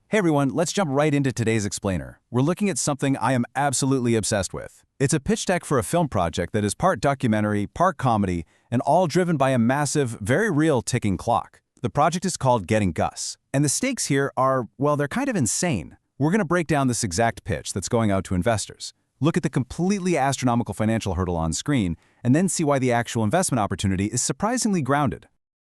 Hey everyone, let's jump right into today's explainer. We're looking at something I am absolutely obsessed with. It's a pitch deck for a film project that is part documentary, part comedy, and all driven by a massive, very real ticking clock. The project is called Getting Gus, and the stakes here are, well, they're kind of insane. We're going to break down this exact pitch that's going out to investors, look at the completely astronomical financial hurdle on screen, and then see why the actual investment opportunity is surprisingly grounded.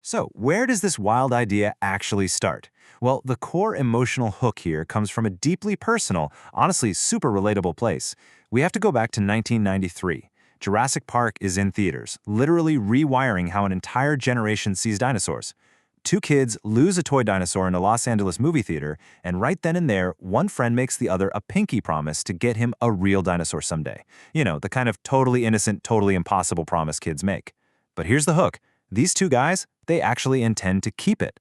So, where does this wild idea actually start? Well, the core emotional hook here comes from a deeply personal, honestly super relatable place. We have to go back to 1993. Jurassic Park is in theaters, literally rewiring how an entire generation sees dinosaurs. Two kids lose a toy dinosaur in a Los Angeles movie theater, and right then and there, one friend makes the other a pinky promise to get him a real dinosaur someday. You know, the kind of totally innocent, totally impossible promise kids make. But here's the hook. These two guys, they actually intend to keep it.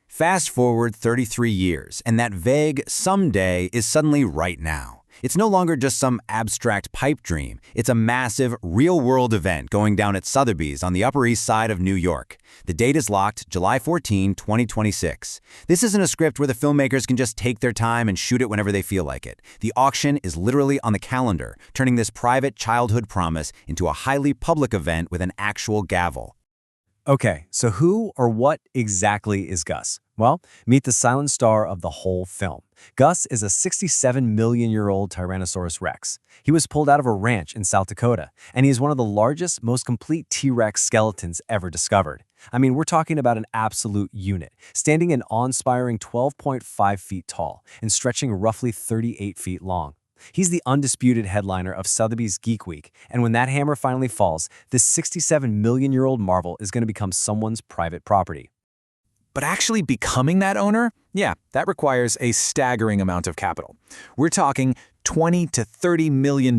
Fast forward 33 years, and that vague someday is suddenly right now. It's no longer just some abstract pipe dream. It's a massive, real-world event going down at Sotheby's on the Upper East Side of New York. The date is locked, July 14, 2026. This isn't a script where the filmmakers can just take their time and shoot it whenever they feel like it. The auction is literally on the calendar, turning this private childhood promise into a highly public event with an actual gavel. Okay, so who or what exactly is Gus? Well, meet the silent star of the whole film. Gus is a 67-million-year-old Tyrannosaurus Rex. He was pulled out of a ranch in South Dakota, and he is one of the largest, most complete T-Rex skeletons ever discovered. I mean, we're talking about an absolute unit, standing an awe-inspiring 12.5 feet tall and stretching roughly 38 feet long. He's the undisputed headliner of Sotheby's Geek Week, and when that hammer finally falls, this 67-million-year-old marvel is going to become someone's private property. But actually becoming that owner? Yeah, that requires a staggering amount of capital. We're talking $20 to $30 million.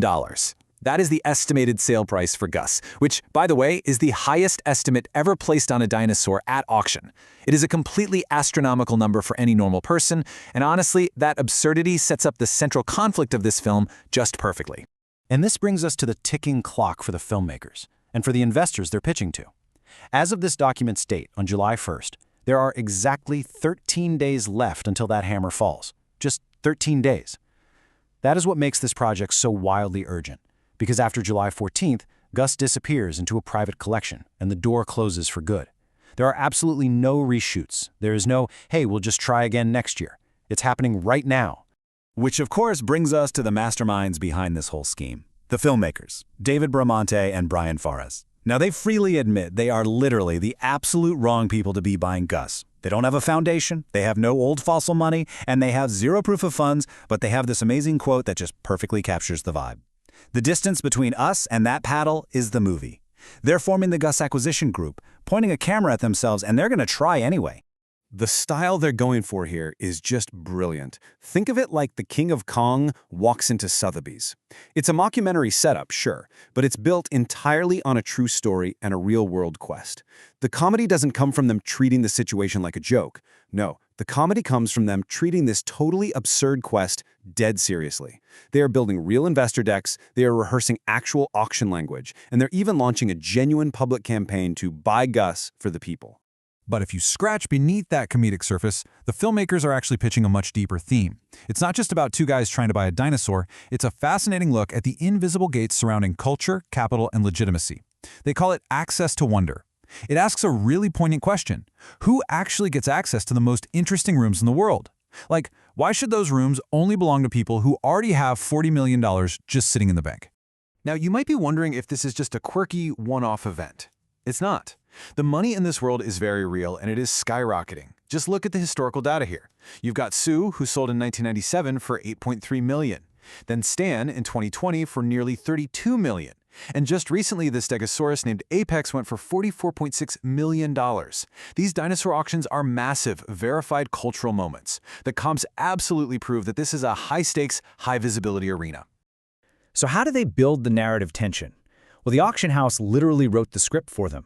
That is the estimated sale price for Gus, which, by the way, is the highest estimate ever placed on a dinosaur at auction. It is a completely astronomical number for any normal person, and honestly, that absurdity sets up the central conflict of this film just perfectly. And this brings us to the ticking clock for the filmmakers, and for the investors they're pitching to. As of this document's date, on July 1st, there are exactly 13 days left until that hammer falls. Just 13 days. That is what makes this project so wildly urgent. Because after July 14th, Gus disappears into a private collection, and the door closes for good. There are absolutely no reshoots. There is no, hey, we'll just try again next year. It's happening right now. Which of course brings us to the masterminds behind this whole scheme. The filmmakers, David Bramante and Brian Fares. Now they freely admit they are literally the absolute wrong people to be buying Gus. They don't have a foundation, they have no old fossil money, and they have zero proof of funds, but they have this amazing quote that just perfectly captures the vibe. The distance between us and that paddle is the movie. They're forming the Gus Acquisition Group, pointing a camera at themselves, and they're going to try anyway. The style they're going for here is just brilliant. Think of it like the King of Kong walks into Sotheby's. It's a mockumentary setup, sure, but it's built entirely on a true story and a real-world quest. The comedy doesn't come from them treating the situation like a joke. No, the comedy comes from them treating this totally absurd quest dead seriously. They are building real investor decks, they are rehearsing actual auction language, and they're even launching a genuine public campaign to buy Gus for the people. But if you scratch beneath that comedic surface, the filmmakers are actually pitching a much deeper theme. It's not just about two guys trying to buy a dinosaur, it's a fascinating look at the invisible gates surrounding culture, capital, and legitimacy. They call it access to wonder. It asks a really poignant question. Who actually gets access to the most interesting rooms in the world? Like, why should those rooms only belong to people who already have $40 million just sitting in the bank? Now, you might be wondering if this is just a quirky, one-off event. It's not. The money in this world is very real, and it is skyrocketing. Just look at the historical data here. You've got Sue, who sold in 1997 for $8.3 million. Then Stan in 2020 for nearly $32 million. And just recently, this Stegosaurus named Apex went for $44.6 million. These dinosaur auctions are massive, verified cultural moments. The comps absolutely prove that this is a high-stakes, high-visibility arena. So how do they build the narrative tension? Well, the auction house literally wrote the script for them.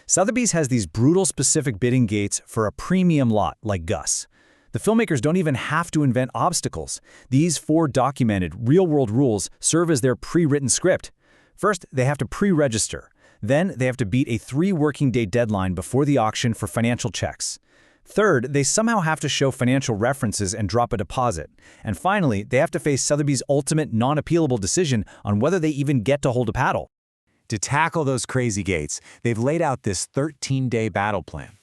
Sotheby's has these brutal specific bidding gates for a premium lot like Gus. The filmmakers don't even have to invent obstacles. These 4 documented, real-world rules serve as their pre-written script. First, they have to pre-register. Then, they have to beat a 3-working-day deadline before the auction for financial checks. Third, they somehow have to show financial references and drop a deposit. And finally, they have to face Sotheby's ultimate non-appealable decision on whether they even get to hold a paddle. To tackle those crazy gates, they've laid out this 13-day battle plan.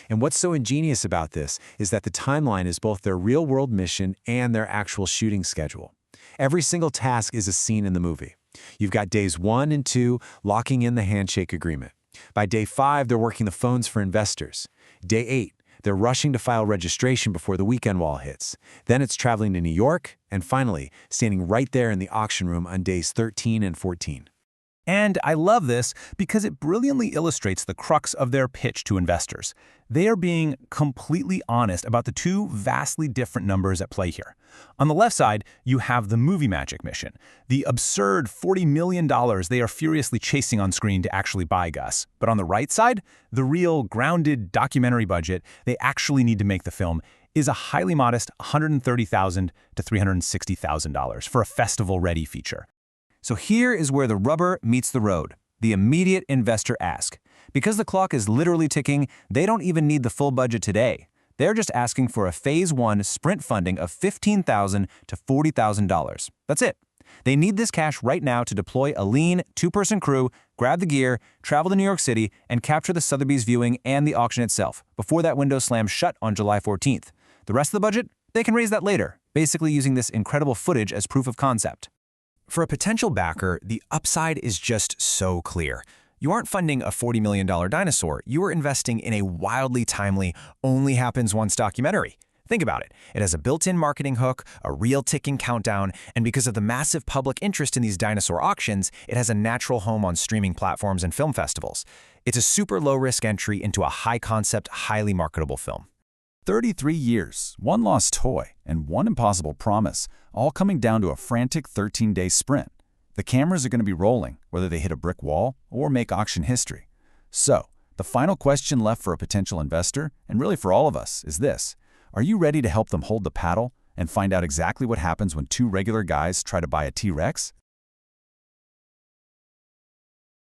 And what's so ingenious about this is that the timeline is both their real-world mission and their actual shooting schedule. Every single task is a scene in the movie. You've got days 1 and 2 locking in the handshake agreement. By day 5, they're working the phones for investors. Day 8, they're rushing to file registration before the weekend wall hits. Then it's traveling to New York, and finally, standing right there in the auction room on days 13 and 14. And I love this because it brilliantly illustrates the crux of their pitch to investors. They are being completely honest about the two vastly different numbers at play here. On the left side, you have the movie magic mission, the absurd $40 million they are furiously chasing on screen to actually buy Gus. But on the right side, the real, grounded documentary budget they actually need to make the film is a highly modest $130,000 to $360,000 for a festival-ready feature. So here is where the rubber meets the road, the immediate investor ask. Because the clock is literally ticking, they don't even need the full budget today. They're just asking for a Phase 1 sprint funding of $15,000 to $40,000. That's it. They need this cash right now to deploy a lean, 2-person crew, grab the gear, travel to New York City, and capture the Sotheby's viewing and the auction itself before that window slams shut on July 14th. The rest of the budget? They can raise that later, basically using this incredible footage as proof of concept. For a potential backer, the upside is just so clear. You aren't funding a $40 million dinosaur, you are investing in a wildly timely, only-happens-once documentary. Think about it. It has a built-in marketing hook, a real ticking countdown, and because of the massive public interest in these dinosaur auctions, it has a natural home on streaming platforms and film festivals. It's a super low-risk entry into a high-concept, highly marketable film. 33 years, one lost toy, and one impossible promise, all coming down to a frantic 13-day sprint. The cameras are going to be rolling, whether they hit a brick wall or make auction history. So, the final question left for a potential investor, and really for all of us, is this. Are you ready to help them hold the paddle and find out exactly what happens when two regular guys try to buy a T-Rex?